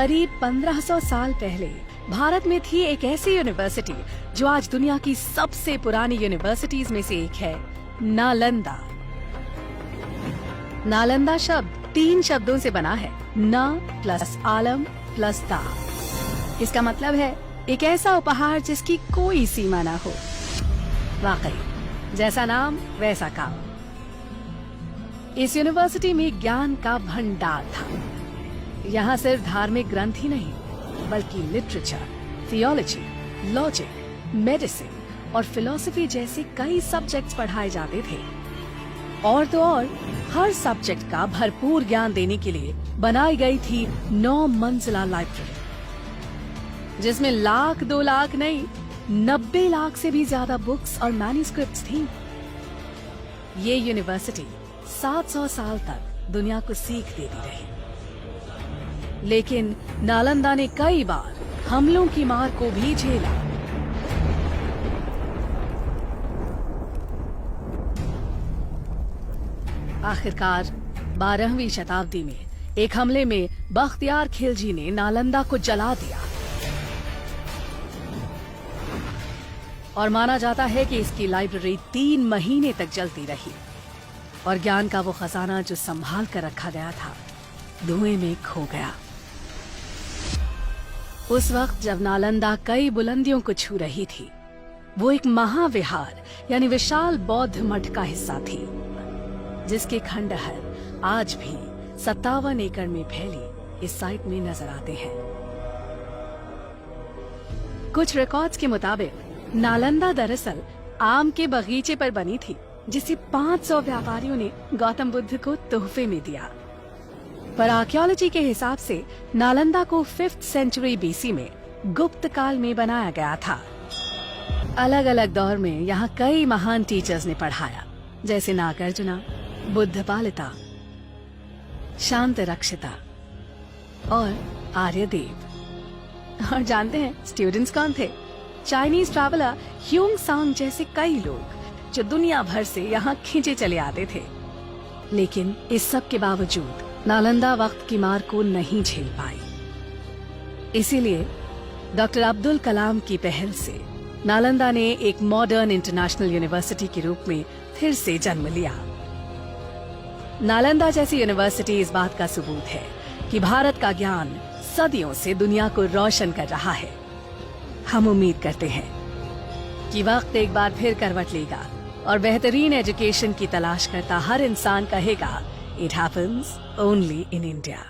करीब 1500 साल पहले भारत में थी एक ऐसी यूनिवर्सिटी जो आज दुनिया की सबसे पुरानी यूनिवर्सिटीज में से एक है, नालंदा। नालंदा शब्द 3 शब्दों से बना है, न प्लस आलम प्लस दा। इसका मतलब है एक ऐसा उपहार जिसकी कोई सीमा ना हो। वाकई जैसा नाम वैसा काम। इस यूनिवर्सिटी में ज्ञान का भंडार था। यहाँ सिर्फ धार्मिक ग्रंथ ही नहीं बल्कि लिटरेचर, थियोलॉजी, लॉजिक, मेडिसिन और फिलॉसफी जैसे कई सब्जेक्ट्स पढ़ाए जाते थे। और तो और हर सब्जेक्ट का भरपूर ज्ञान देने के लिए बनाई गई थी 9 मंजिला लाइब्रेरी, जिसमें 1 लाख 2 लाख नहीं 90 लाख से भी ज्यादा बुक्स और मैन्युस्क्रिप्ट्स थी। ये यूनिवर्सिटी 700 साल तक दुनिया को सीख देती रही, लेकिन नालंदा ने कई बार हमलों की मार को भी झेला। आखिरकार 12वीं शताब्दी में एक हमले में बख्तियार खिलजी ने नालंदा को जला दिया और माना जाता है कि इसकी लाइब्रेरी 3 महीने तक जलती रही और ज्ञान का वो खजाना जो संभाल कर रखा गया था धुएं में खो गया। उस वक्त जब नालंदा कई बुलंदियों को छू रही थी, वो एक महाविहार यानी विशाल बौद्ध मठ का हिस्सा थी, जिसके खंडहर आज भी 57 एकड़ में फैली इस साइट में नजर आते हैं। कुछ रिकॉर्ड्स के मुताबिक नालंदा दरअसल आम के बगीचे पर बनी थी, जिसे 500 व्यापारियों ने गौतम बुद्ध को तोहफे में दिया। पर आर्कियोलॉजी के हिसाब से नालंदा को 5th सेंचुरी बीसी में गुप्त काल में बनाया गया था। अलग अलग दौर में यहाँ कई महान टीचर्स ने पढ़ाया, जैसे नागार्जुना, बुद्धपालिता, शांत रक्षिता और आर्यदेव। और जानते हैं स्टूडेंट्स कौन थे? चाइनीज ट्रैवलर ह्यूंग सांग जैसे कई लोग जो दुनिया भर से यहाँ खींचे चले आते थे। लेकिन इस सब के बावजूद नालंदा वक्त की मार को नहीं झेल पाई। इसीलिए डॉक्टर अब्दुल कलाम की पहल से नालंदा ने एक मॉडर्न इंटरनेशनल यूनिवर्सिटी के रूप में फिर से जन्म लिया। नालंदा जैसी यूनिवर्सिटी इस बात का सबूत है कि भारत का ज्ञान सदियों से दुनिया को रोशन कर रहा है। हम उम्मीद करते हैं कि वक्त एक बार फिर करवट लेगा और बेहतरीन एजुकेशन की तलाश करता हर इंसान कहेगा, It happens only in India.